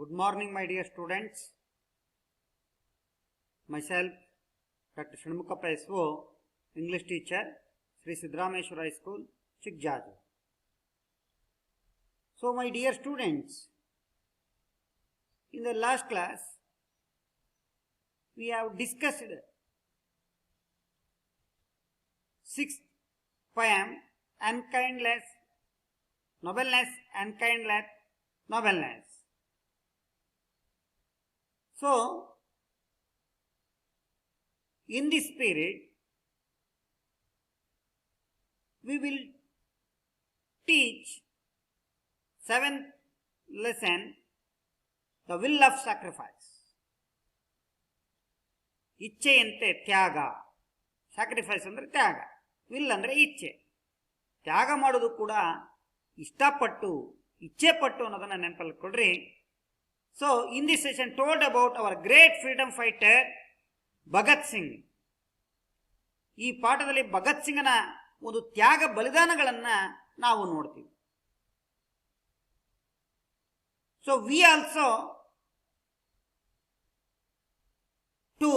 Good morning, my dear students. Myself, Dr. Shanmukappa SO, English teacher, Sri Siddrameshwara High School, Chikjaju. So, my dear students, in the last class, we have discussed sixth poem, Unkindness, Nobleness, Unkindness, Nobleness. So, in this spirit, we will teach seventh lesson, the will of sacrifice. ಇಚ್ಛೆಯಂತೆ ತ್ಯಾಗ. Sacrifice ಅಂದರೆ ತ್ಯಾಗ, will ಅಂದರೆ ಇಚ್ಛೆ. ತ್ಯಾಗ ಮಾಡೋದು ಕೂಡ ಇಷ್ಟಪಟ್ಟು ಇಚ್ಛೆ ಪಟ್ಟು ಅನ್ನೋದನ್ನು ನೆನಪಲ್ಲಿ ಕೊಡ್ರಿ. So in this session told about our great freedom fighter Bhagat Singh. ಈ ಪಾಠದಲ್ಲಿ ಭಗತ್ ಸಿಂಗನ ಒಂದು ತ್ಯಾಗ ಬಲಿದಾನಗಳನ್ನು ನಾವು ನೋಡ್ತೀವಿ. So we also to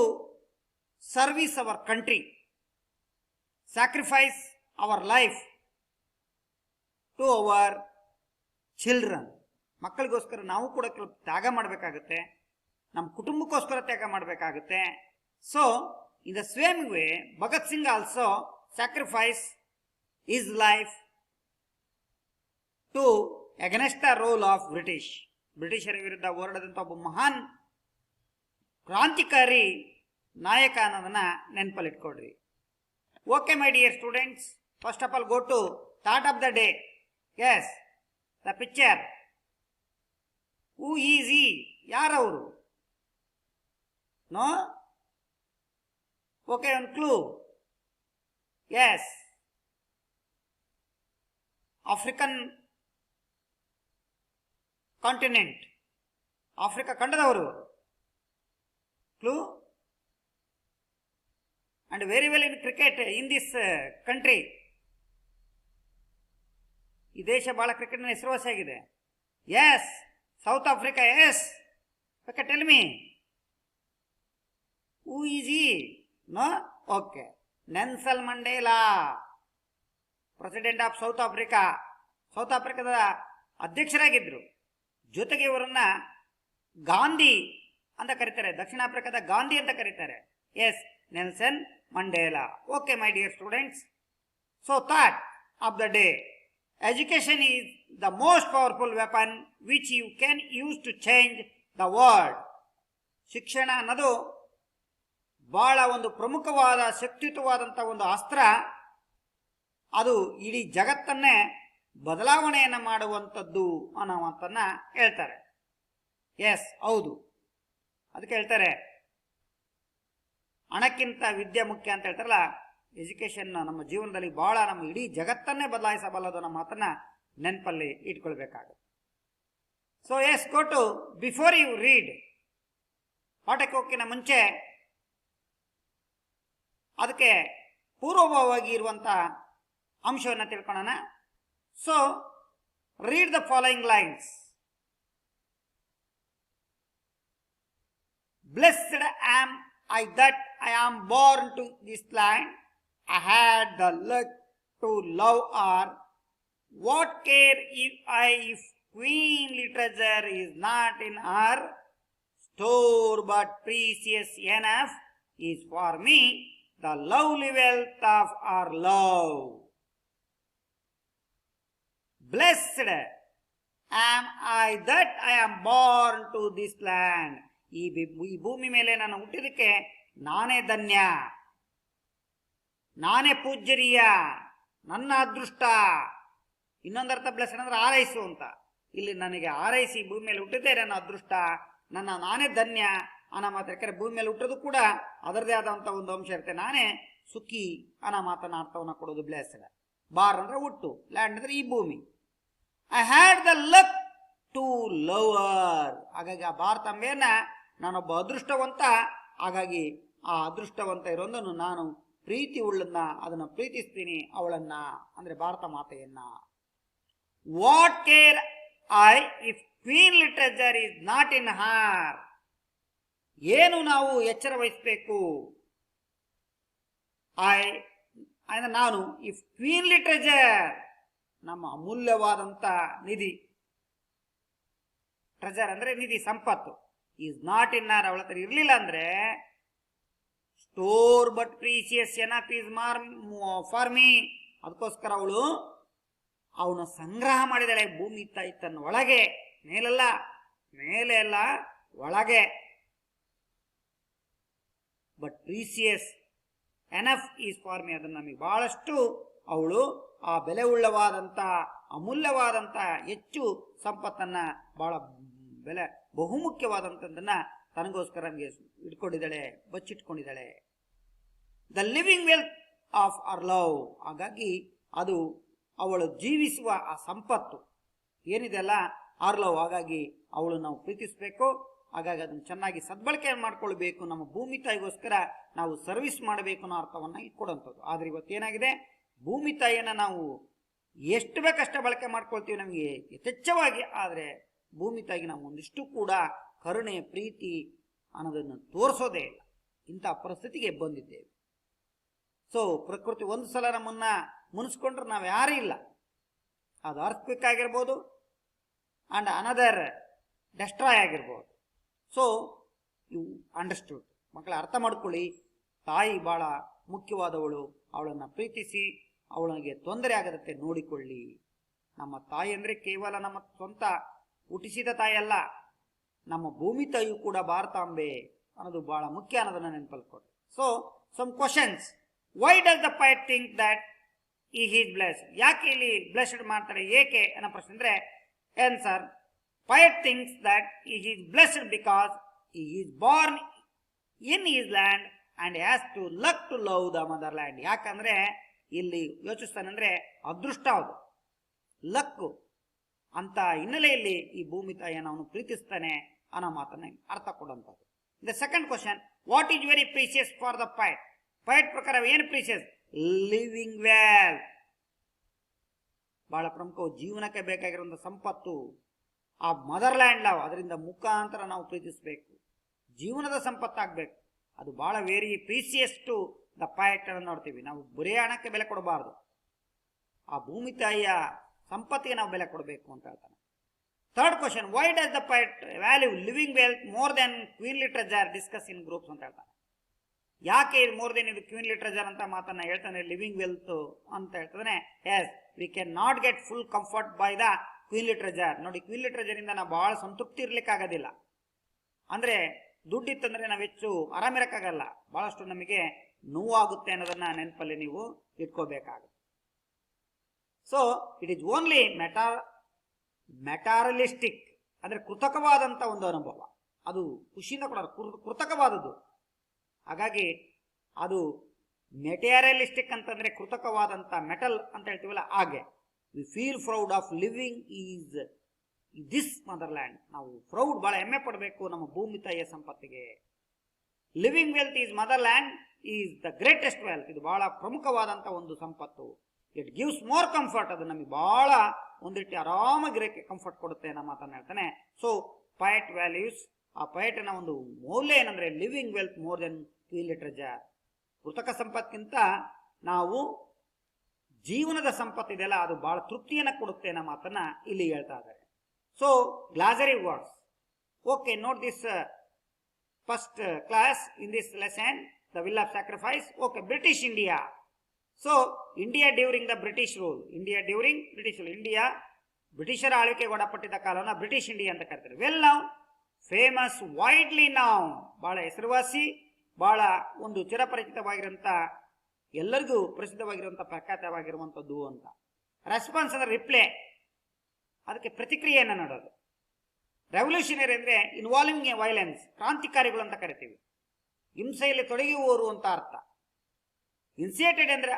service our country, sacrifice our life to our children. ಮಕ್ಕಳಿಗೋಸ್ಕರ ನಾವು ಕೂಡ ಕೆಲವು ತ್ಯಾಗ ಮಾಡಬೇಕಾಗುತ್ತೆ, ನಮ್ಮ ಕುಟುಂಬಕ್ಕೋಸ್ಕರ ತ್ಯಾಗ ಮಾಡಬೇಕಾಗುತ್ತೆ. So in the same way Bhagat Singh also sacrifice his life to against the rule of ಬ್ರಿಟಿಷರ ವಿರುದ್ಧ ಹೋರಾಡದಂಥ ಒಬ್ಬ ಮಹಾನ್ ಕ್ರಾಂತಿಕಾರಿ ನಾಯಕ ಅನ್ನೋದನ್ನ ನೆನಪಲ್ಲಿಟ್ಕೊಡ್ರಿ. Okay my dear students, first of all go to thought of the day. Yes, the picture. Who is he? ಯಾರವರು? ನೋ? ಓಕೆ, ಒಂದು clue. Yes, African continent, Africa ಖಂಡದವರು. Clue? and very well in cricket in this country. ಈ ದೇಶ ಬಹಳ ಕ್ರಿಕೆಟ್ನ ಹೆಸರುವಾಸಿಯಾಗಿದೆ. Yes, South Africa. Yes, okay, tell me, who is he? No? Okay, Nelson Mandela, president of South Africa. South ಆಫ್ರಿಕಾದ ಅಧ್ಯಕ್ಷರಾಗಿದ್ದರು. ಜೊತೆಗೆ ಇವರನ್ನ ಗಾಂಧಿ ಅಂತ ಕರೀತಾರೆ, ದಕ್ಷಿಣ ಆಫ್ರಿಕಾದ ಗಾಂಧಿ ಅಂತ ಕರೀತಾರೆ. Yes, Nelson Mandela. Okay my dear students, so thought of the day. Education is the most powerful weapon which you can use to change the world. ಶಿಕ್ಷಣ ಅನ್ನೋದು ಬಹಳ ಒಂದು ಪ್ರಮುಖವಾದ ಶಕ್ತಿಯುತವಾದಂಥ ಒಂದು ಅಸ್ತ್ರ. ಅದು ಇಡೀ ಜಗತ್ತನ್ನೇ ಬದಲಾವಣೆಯನ್ನು ಮಾಡುವಂಥದ್ದು ಅನ್ನೋ ಮಾತನ್ನ ಹೇಳ್ತಾರೆ. ಎಸ್, ಹೌದು. ಅದಕ್ಕೆ ಹೇಳ್ತಾರೆ ಹಣಕ್ಕಿಂತ ವಿದ್ಯೆ ಮುಖ್ಯ ಅಂತ ಹೇಳ್ತಾರಲ್ಲ. ಎಜುಕೇಶನ್ ನಮ್ಮ ಜೀವನದಲ್ಲಿ ಬಹಳ, ನಮ್ಮ ಇಡೀ ಜಗತ್ತನ್ನೇ ಬದಲಾಯಿಸಬಲ್ಲದು ಅನ್ನೋ ಮಾತನ್ನ ನೆನಪಲ್ಲಿ ಇಟ್ಕೊಳ್ಬೇಕಾಗುತ್ತೆ. So yes, go to before you read. ಪಾಠಕ್ಕೆ ಹೋಗಿನ ಮುಂಚೆ ಅದಕ್ಕೆ ಪೂರ್ವಭಾವವಾಗಿ ಇರುವಂಥ ಅಂಶವನ್ನು ತಿಳ್ಕೊಳ್ಳೋಣ. So read the following lines. Blessed am I that I am born to this land. I had the luck to love her. What care if queenly treasure is not in her store, but precious enough is for me the lovely wealth of her love. Blessed am I that I am born to this land. ಈ ಭೂಮಿ ಮೇಲೆ ನಾನು ಹುಟ್ಟಿದಕ್ಕೆ ನಾನೇ ಧನ್ಯ, ನಾನೇ ಪೂಜ್ಯರೀಯ, ನನ್ನ ಅದೃಷ್ಟ. ಇನ್ನೊಂದರ್ಥ blessed ಅಂದ್ರೆ ಆರೈಸು ಅಂತ. ಇಲ್ಲಿ ನನಗೆ ಆರೈಸಿ ಭೂಮಿ ಮೇಲೆ ಹುಟ್ಟಿದ್ದೆ ನನ್ನ ಅದೃಷ್ಟ, ನಾನೇ ಧನ್ಯ ಅನ್ನೋ ಮಾತು. ಯಾಕಂದ್ರೆ ಭೂಮಿ ಮೇಲೆ ಹುಟ್ಟೋದು ಕೂಡ ಅದರದೇ ಆದಂಥ ಒಂದು ಅಂಶ ಇರುತ್ತೆ. ನಾನೇ ಸುಖಿ ಅನ್ನೋ ಮಾತನ್ನ ಅರ್ಥವನ್ನು ಕೊಡೋದು ಬ್ಲೆಸ್ಡ್. ಬಾರ್ ಅಂದ್ರೆ ಹುಟ್ಟು, ಲ್ಯಾಂಡ್ ಅಂದ್ರೆ ಈ ಭೂಮಿ. I had the luck to love her. ಹಾಗಾಗಿ ಆ ಭಾರತಾಂಬೆಯನ್ನ ನಾನೊಬ್ಬ ಅದೃಷ್ಟವಂತ, ಹಾಗಾಗಿ ಆ ಅದೃಷ್ಟವಂತ ಇರೋದನ್ನು ನಾನು ಪ್ರೀತಿ ಉಳ್ಳನ್ನ, ಅದನ್ನು ಪ್ರೀತಿಸ್ತೀನಿ, ಅವಳನ್ನ ಅಂದ್ರೆ ಭಾರತ ಮಾತೆಯನ್ನ. What care I if queen literature is not in her. ಏನು ನಾವು ಎಚ್ಚರ ವಹಿಸಬೇಕು? ನಾನು ಇಫ್ ಕ್ವೀನ್ ಲಿಟ್ರೇಚರ್ ನಮ್ಮ ಅಮೂಲ್ಯವಾದಂತ ನಿಧಿ, ಟ್ರೆಜರ್ ಅಂದ್ರೆ ನಿಧಿ, ಸಂಪತ್ತು, ಈಸ್ ನಾಟ್ ಇನ್ ಆರ್, ಅವಳ ಹತ್ರ ಇರ್ಲಿಲ್ಲ ಅಂದ್ರೆ store but precious enough is for me, ಅದಕ್ಕೋಸ್ಕರ ಅವನು ಸಂಗ್ರಹ ಮಾಡಿದಾಳೆ ಭೂಮಿ ತಾಯಿ ತನ್ನ ಒಳಗೆ, ಮೇಲೆ ಅಲ್ಲ ಒಳಗೆ. But precious enough is for me, ಅದನ್ನು ನಮಗೆ ಬಹಳಷ್ಟು ಅವಳು ಆ ಬೆಲೆ ಉಳ್ಳವಾದಂತ ಅಮೂಲ್ಯವಾದಂತ ಹೆಚ್ಚು ಸಂಪತ್ತನ್ನ ಬಹಳ ಬಹುಮುಖ್ಯವಾದಂಥದ್ದನ್ನ ತನಗೋಸ್ಕರ ನಮಗೆ ಇಟ್ಕೊಂಡಿದ್ದಾಳೆ, ಬಚ್ಚಿಟ್ಕೊಂಡಿದ್ದಾಳೆ. The living wealth of our love, ಹಾಗಾಗಿ ಅದು ಅವಳು ಜೀವಿಸುವ ಆ ಸಂಪತ್ತು ಏನಿದೆ ಅಲ್ಲ ಅವರ್ ಲವ್, ಹಾಗಾಗಿ ಅವಳು ನಾವು ಪ್ರೀತಿಸಬೇಕು. ಹಾಗಾಗಿ ಅದನ್ನು ಚೆನ್ನಾಗಿ ಸದ್ಬಳಕೆ ಮಾಡ್ಕೊಳ್ಬೇಕು. ನಮ್ಮ ಭೂಮಿ ತಾಯಿಗೋಸ್ಕರ ನಾವು ಸರ್ವಿಸ್ ಮಾಡಬೇಕು ಅನ್ನೋ ಅರ್ಥವನ್ನ ಕೊಡುವಂಥದ್ದು. ಆದ್ರೆ ಇವತ್ತೇನಾಗಿದೆ, ಭೂಮಿ ತಾಯಿಯನ್ನ ನಾವು ಎಷ್ಟು ಬೇಕಷ್ಟ ಬಳಕೆ ಮಾಡ್ಕೊಳ್ತೀವಿ ನಮಗೆ ಯಥೇಚ್ಛವಾಗಿ, ಆದರೆ ಭೂಮಿ ತಾಯಿಗೆ ನಾವು ಒಂದಿಷ್ಟು ಕೂಡ ಕರುಣೆ ಪ್ರೀತಿ ಅನ್ನೋದನ್ನು ತೋರಿಸೋದೇ ಇಲ್ಲ. ಇಂಥ ಪರಿಸ್ಥಿತಿಗೆ ಬಂದಿದ್ದೇವೆ. ಸೊ ಪ್ರಕೃತಿ ಒಂದು ಸಲ ನಮ್ಮನ್ನ ಮುನಿಸ್ಕೊಂಡ್ರೆ ನಾವು ಯಾರೂ ಇಲ್ಲ. ಅದು ಅರ್ಥಕ್ವಿಕ್ ಆಗಿರ್ಬೋದು ಅಂಡ್ ಅನದರ್ ಡೆಸ್ಟ್ರಾಯ್ ಆಗಿರ್ಬೋದು. ಸೊ ಯು ಅಂಡರ್ಸ್ಟುಡ್, ಮಕ್ಕಳ ಅರ್ಥ ಮಾಡ್ಕೊಳ್ಳಿ. ತಾಯಿ ಬಹಳ ಮುಖ್ಯವಾದವಳು, ಅವಳನ್ನು ಪ್ರೀತಿಸಿ ಅವಳಿಗೆ ತೊಂದರೆ ಆಗದಂತೆ ನೋಡಿಕೊಳ್ಳಿ. ನಮ್ಮ ತಾಯಿ ಅಂದ್ರೆ ಕೇವಲ ನಮ್ಮ ಸ್ವಂತ ಹುಟ್ಟಿಸಿದ ತಾಯಿ ಅಲ್ಲ, ನಮ್ಮ ಭೂಮಿ ತಾಯಿಯು ಕೂಡ ಭಾರತಾಂಬೆ ಅನ್ನೋದು ಬಹಳ ಮುಖ್ಯ ಅನ್ನೋದನ್ನ ನೆನಪಲ್ಲಿ ಕೊಡಿ. So some questions. Why does the poet think that he is blessed? ಯಾಕೆ ಇಲ್ಲಿ ಬ್ಲೆಸ್ಡ್ ಮಾಡ್ತಾರೆ, ಏಕೆ ಅನ್ನೋ ಪ್ರಶ್ನೆ ಅಂದ್ರೆ answer, poet thinks that he is blessed because he is born in is land and has to luck to love the mother land. ಯಾಕಂದ್ರೆ ಇಲ್ಲಿ ಯೋಚಿಸ್ತಾನಂದ್ರೆ ಅದೃಷ್ಟ, ಅದು ಲಕ್ಕು ಅಂತ ಹಿನ್ನೆಲೆಯಲ್ಲಿ ಈ ಭೂಮಿ ತಾಯಿಯನ್ನು ಅವನು ಪ್ರೀತಿಸ್ತಾನೆ ಅನ್ನೋ ಮಾತನ್ನ ಅರ್ಥ ಕೊಡುವಂಥದ್ದು. The second question, what is very precious for the ಪೈಟ್? ಪೈಟ್ ಪ್ರಕಾರ ಏನು ಪ್ರೀಸಿಯಸ್? ಲಿವಿಂಗ್ ವೆಲ್, ಬಹಳ ಪ್ರಮುಖ, ಜೀವನಕ್ಕೆ ಬೇಕಾಗಿರುವಂತಹ ಸಂಪತ್ತು ಆ ಮದರ್ ಲ್ಯಾಂಡ್ ಲವ್, ಅದರಿಂದ ಮುಖಾಂತರ ನಾವು ಪ್ರೀತಿಸಬೇಕು, ಜೀವನದ ಸಂಪತ್ತಾಗಬೇಕು. ಅದು ಬಹಳ very precious to the poet ಅನ್ನು ನೋಡ್ತೀವಿ. ನಾವು ಬರೇ ಹಣಕ್ಕೆ ಬೆಲೆ ಕೊಡಬಾರ್ದು, ಆ ಭೂಮಿ ತಾಯಿಯ ಸಂಪತ್ತಿಗೆ ನಾವು ಬೆಲೆ ಕೊಡಬೇಕು ಅಂತ ಹೇಳ್ತಾನೆ. Third question, why does the poet value living wealth more than queen literature discuss in groups ಅಂತ ಹೇಳ್ತಾನೆ. ಯಾಕೆ ಮೋರ್ ದೆನ್ ಇದು ಕ್ವೀನ್ ಲಿಟ್ರೇಚರ್ ಅಂತ ಮಾತನ್ನ ಹೇಳ್ತಾನೆ, ಲಿವಿಂಗ್ ವೆಲ್ತ್ ಅಂತ ಹೇಳ್ತಾನೆ. Yes, we can not get full comfort by the queen literature. ನೋಡಿ, ಕ್ವೀನ್ ಲಿಟ್ರೇಚರ್ ಇಂದ ನಾವು ಬಹಳ ಸಂತೃಪ್ತಿ ಇರ್ಲಿಕ್ಕೆ ಆಗೋದಿಲ್ಲ. ಅಂದ್ರೆ ದುಡ್ಡಿತ್ತಂದ್ರೆ ನಾವು ಹೆಚ್ಚು ಆರಾಮಿರಕ್ಕಾಗಲ್ಲ, ಬಹಳಷ್ಟು ನಮಗೆ ನೋವಾಗುತ್ತೆ ಅನ್ನೋದನ್ನ ನೆನಪಲ್ಲಿ ನೀವು ಇಟ್ಕೋಬೇಕಾಗುತ್ತೆ. ಸೊ ಇಟ್ ಈಸ್ ಓನ್ಲಿ ಮೆಟಾರಲಿಸ್ಟಿಕ್, ಅಂದ್ರೆ ಕೃತಕವಾದಂತ ಒಂದು ಅನುಭವ, ಅದು ಖುಷಿಯಿಂದ ಕೂಡ ಕೃತಕವಾದದ್ದು. ಹಾಗಾಗಿ ಅದು ಮೆಟೀರಿಯಲಿಸ್ಟಿಕ್ ಅಂತಂದ್ರೆ ಕೃತಕವಾದಂತ ಮೆಟಲ್ ಅಂತ ಹೇಳ್ತೀವಲ್ಲ, ಹಾಗೆ we feel proud of living is this motherland. ನಾವು ಪ್ರೌಡ್, ಬಹಳ ಹೆಮ್ಮೆ ಪಡಬೇಕು ನಮ್ಮ ಭೂಮಿ ತಾಯಿಯ ಸಂಪತ್ತಿಗೆ. Living wealth is motherland is the greatest wealth. ಇದು ಬಹಳ ಪ್ರಮುಖವಾದಂತ ಒಂದು ಸಂಪತ್ತು. ಇಟ್ ಗಿವ್ಸ್ ಮೋರ್ ಕಂಫರ್ಟ್, ಅದು ನಮಗೆ ಬಹಳ ಒಂದು ರೀತಿ ಆರಾಮಾಗಿರೋಕ್ಕೆ ಕಂಫರ್ಟ್ ಕೊಡುತ್ತೆ ಅನ್ನೋ ಮಾತನ್ನ ಹೇಳ್ತಾನೆ. ಸೊ ಪೈಟ್ ವ್ಯಾಲ್ಯೂಸ್, ಆ ಪೈಟ್ನ ಒಂದು ಮೌಲ್ಯ ಏನಂದ್ರೆ living wealth more than queen literature. ಕೃತಕ ಸಂಪತ್ತಿಗಿಂತ ನಾವು ಜೀವನದ ಸಂಪತ್ತಿದೆಯಲ್ಲ, ಅದು ಬಹಳ ತೃಪ್ತಿಯನ್ನ ಕೊಡುತ್ತೆ ಅನ್ನೋ ಮಾತನ್ನ ಇಲ್ಲಿ ಹೇಳ್ತಾ ಇದ್ದಾರೆ. So glossary words. Okay, note this first class in this lesson, the will of sacrifice. Okay, British India. So India during the British rule, India during British rule, India ಬ್ರಿಟಿಷರ ಆಳ್ವಿಕೆಗೆ ಒಳಪಟ್ಟಿದ್ದ ಕಾಲವನ್ನು ಬ್ರಿಟಿಷ್ ಇಂಡಿಯಾ ಅಂತ ಕರೀತಾರೆ. Well now, famous, widely now, ಬಹಳ ಹೆಸರುವಾಸಿ, ಬಹಳ ಒಂದು ಚಿರಪರಿಚಿತವಾಗಿರುವಂತ, ಎಲ್ಲರಿಗೂ ಪ್ರಸಿದ್ಧವಾಗಿರುವಂತ, ಪ್ರಖ್ಯಾತವಾಗಿರುವಂತದ್ದು ಅಂತ. ರೆಸ್ಪಾನ್ಸ್ ಅಂದ್ರೆ ರಿಪ್ಲೈ, ಅದಕ್ಕೆ ಪ್ರತಿಕ್ರಿಯೆಯನ್ನು ನೋಡೋದು. ರೆವಲ್ಯೂಷನರಿ ಅಂದ್ರೆ ಇನ್ವಾಲ್ವಿಂಗ್ ಎ ವೈಲೆನ್ಸ್, ಕ್ರಾಂತಿಕಾರಿಗಳು ಅಂತ ಕರಿತೀವಿ, ಹಿಂಸೆಯಲ್ಲಿ ತೊಡಗುವವರು ಅಂತ ಅರ್ಥ. ಇನ್ಸಿಯೇಟೆಡ್ ಅಂದ್ರೆ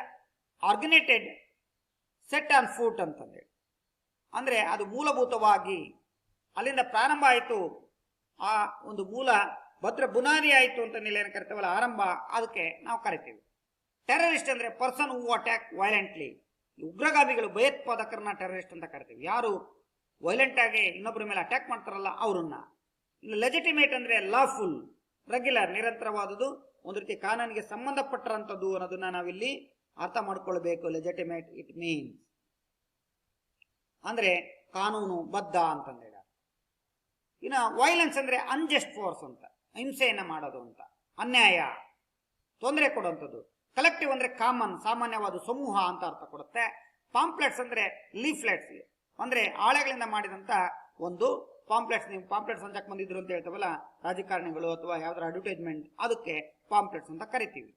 ಆರ್ಗನೈಟೆಡ್, ಸೆಟ್ ಆನ್ ಫೂಟ್ ಅಂತಂದೇಳಿ, ಅಂದ್ರೆ ಅದು ಮೂಲಭೂತವಾಗಿ ಅಲ್ಲಿಂದ ಪ್ರಾರಂಭ ಆಯಿತು, ಆ ಒಂದು ಮೂಲ ಭದ್ರ ಬುನಾದಿ ಆಯಿತು ಅಂತ ಏನು ಕರಿತೇವಲ್ಲ, ಆರಂಭ, ಅದಕ್ಕೆ ನಾವು ಕರಿತೀವಿ. ಟೆರರಿಸ್ಟ್ ಅಂದ್ರೆ person who attack violently, ಉಗ್ರಗಾಮಿಗಳು, ಭಯೋತ್ಪಾದಕರನ್ನ terrorist ಅಂತ ಕರಿತೀವಿ. ಯಾರು ವೈಲೆಂಟ್ ಆಗಿ ಇನ್ನೊಬ್ಬರ ಮೇಲೆ ಅಟ್ಯಾಕ್ ಮಾಡ್ತಾರಲ್ಲ ಅವ್ರನ್ನ. ಇನ್ನು ಲೆಜಿಟಿಮೇಟ್ ಅಂದ್ರೆ ಲಾಫುಲ್, ರೆಗ್ಯುಲರ್, ನಿರಂತರವಾದುದು, ಒಂದು ರೀತಿ ಕಾನೂನಿಗೆ ಸಂಬಂಧಪಟ್ಟಂಥದ್ದು ಅನ್ನೋದನ್ನ ನಾವಿಲ್ಲಿ ಅರ್ಥ ಮಾಡ್ಕೊಳ್ಬೇಕು. ಲೆಜಿಟಿಮೇಟ್ ಇಟ್ ಮೀನ್ಸ್ ಅಂದ್ರೆ ಕಾನೂನು ಬದ್ಧ ಅಂತಂದೇಳಿ. ಇನ್ನು ವೈಲೆನ್ಸ್ ಅಂದ್ರೆ ಅನ್ಜಸ್ಟ್ ಫೋರ್ಸ್ ಅಂತ, ಹಿಂಸೆಯನ್ನ ಮಾಡೋದು ಅಂತ, ಅನ್ಯಾಯ, ತೊಂದರೆ ಕೊಡುವಂಥದ್ದು. ಕಲೆಕ್ಟಿವ್ ಅಂದ್ರೆ ಕಾಮನ್, ಸಾಮಾನ್ಯವಾದ ಸಮೂಹ ಅಂತ ಅರ್ಥ ಕೊಡುತ್ತೆ. ಪಾಂಪ್ಲೆಟ್ಸ್ ಅಂದ್ರೆ ಲೀಫ್ಲೆಟ್ಸ್ ಅಂದ್ರೆ ಆಳೆಗಳಿಂದ ಮಾಡಿದಂತ ಒಂದು ಪಾಂಪ್ಲೆಟ್ಸ್. ನೀವು ಪಾಂಪ್ಲೆಟ್ಸ್ ಹಂಚಕ್ ಬಂದಿದ್ರು ಅಂತ ಹೇಳ್ತಾವಲ್ಲ ರಾಜಕಾರಣಿಗಳು ಅಥವಾ ಯಾವ್ದಾರ ಅಡ್ವರ್ಟೈಸ್ಮೆಂಟ್, ಅದಕ್ಕೆ ಪಾಂಪ್ಲೆಟ್ಸ್ ಅಂತ ಕರಿತೀವಿ.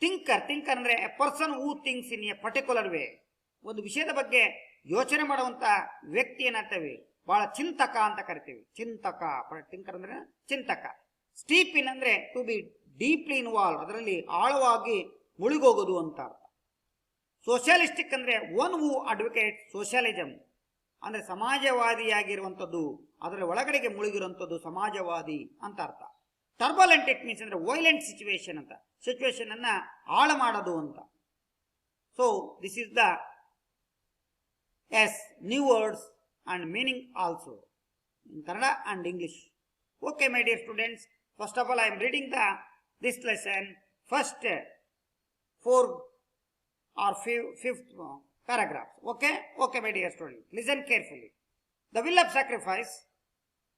ಥಿಂಕರ್ ಅಂದ್ರೆ A person who thinks in a particular way, ಒಂದು ವಿಷಯದ ಬಗ್ಗೆ ಯೋಚನೆ ಮಾಡುವಂತ ವ್ಯಕ್ತಿ ಏನಂತೇವೆ, ಬಹಳ ಚಿಂತಕ ಅಂತ ಕರಿತೀವಿ. ಚಿಂತಕ, ಥಿಂಕರ್ ಅಂದ್ರೆ ಚಿಂತಕ. ಸ್ಟೀಪ್ ಇನ್ ಅಂದ್ರೆ ಟು ಬಿ ಡೀಪ್ಲಿ ಇನ್ವಾಲ್ವ್, ಅದರಲ್ಲಿ ಆಳವಾಗಿ ಮುಳುಗೋಗೋದು ಅಂತ ಅರ್ಥ. ಸೋಷಿಯಲಿಸ್ಟಿಕ್ ಅಂದ್ರೆ ಒನ್ ಹೂ ಅಡ್ವೊಕೇಟ್ ಸೋಷಿಯಲಿಸಂ, ಅಂದ್ರೆ ಸಮಾಜವಾದಿಯಾಗಿರುವಂಥದ್ದು, ಅದರ ಒಳಗಡೆಗೆ ಮುಳುಗಿರುವಂಥದ್ದು ಸಮಾಜವಾದಿ ಅಂತ ಅರ್ಥ. ಟರ್ಬುಲೆಂಟ್ ಇಟ್ ಮೀನ್ಸ್ ಅಂದ್ರೆ ವೈಲೆಂಟ್ ಸಿಚುವೇಶನ್ ಅಂತ, ಸಿಚುವೇಶನ್ ಅನ್ನ ಹಾಳು ಮಾಡೋದು ಅಂತ. So this is the new words and meaning also in Kannada and English. Okay, my dear students, first of all I am reading this lesson first 4 or 5th paragraph. Okay, my dear students, listen carefully. The will of sacrifice.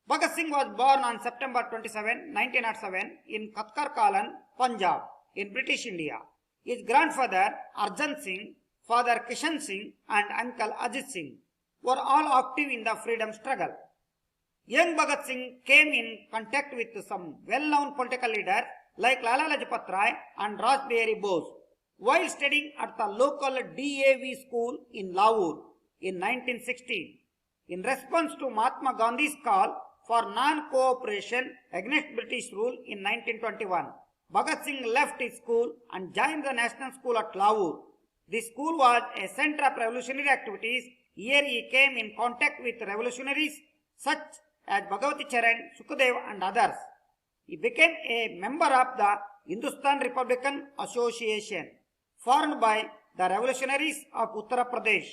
Bhagat Singh was born on September 27, 1907 in Khatkar Kalan, Punjab in British India. His grandfather Arjan Singh, father Kishan Singh and uncle Ajit Singh were all active in the freedom struggle. Young Bhagat Singh came in contact with some well-known political leaders like Lala Lajpat Rai and Rajbihari Bose while studying at the local DAV school in Lahore in 1916. In response to Mahatma Gandhi's call for non-cooperation against British rule in 1921, Bhagat Singh left his school and joined the National School at Lahore. This school was a center of revolutionary activities. Here he came in contact with revolutionaries such as Bhagavati Charan, Sukhdev and others. He became a member of the Hindustan Republican Association formed by the revolutionaries of Uttar Pradesh.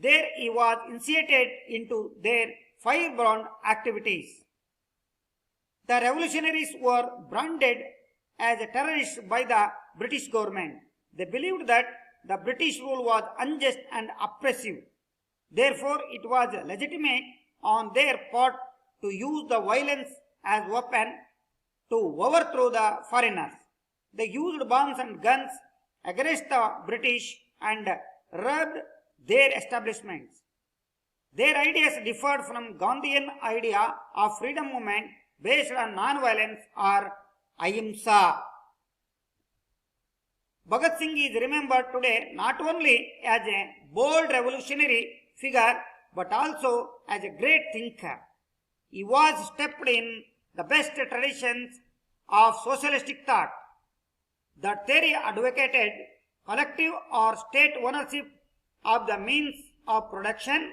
There he was initiated into their firebrand activities. The revolutionaries were branded as terrorists by the British government. They believed that the British rule was unjust and oppressive. Therefore, it was legitimate on their part to use the violence as weapon to overthrow the foreigners. They used bombs and guns against the British and robbed their establishments. Their ideas differed from Gandhian idea of freedom movement based on non-violence or ahimsa. Bhagat Singh is remembered today not only as a bold revolutionary figure but also as a great thinker. He was steeped in the best traditions of socialistic thought. The theory advocated collective or state ownership of the means of production.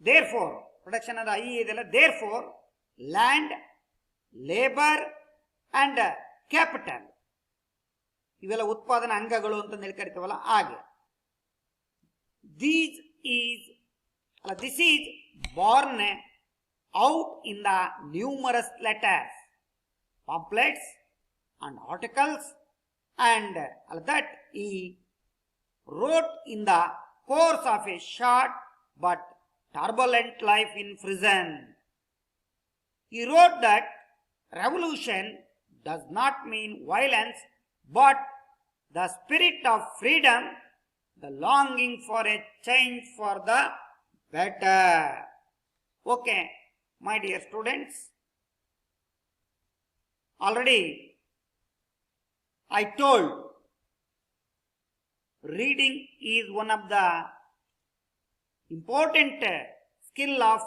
Therefore, production of therefore, land, labor and capital ಇವೆಲ್ಲ ಉತ್ಪಾದನಾ ಅಂಗಗಳು ಅಂತ ಕರಿತೀವಲ್ಲ ಹಾಗೆ. This is born out in the numerous letters, pamphlets and articles and that he wrote in the course of a short but turbulent life in prison. He wrote that revolution does not mean violence, but the spirit of freedom, the longing for a change for the better. Okay, my dear students, already I told reading is one of the important skill of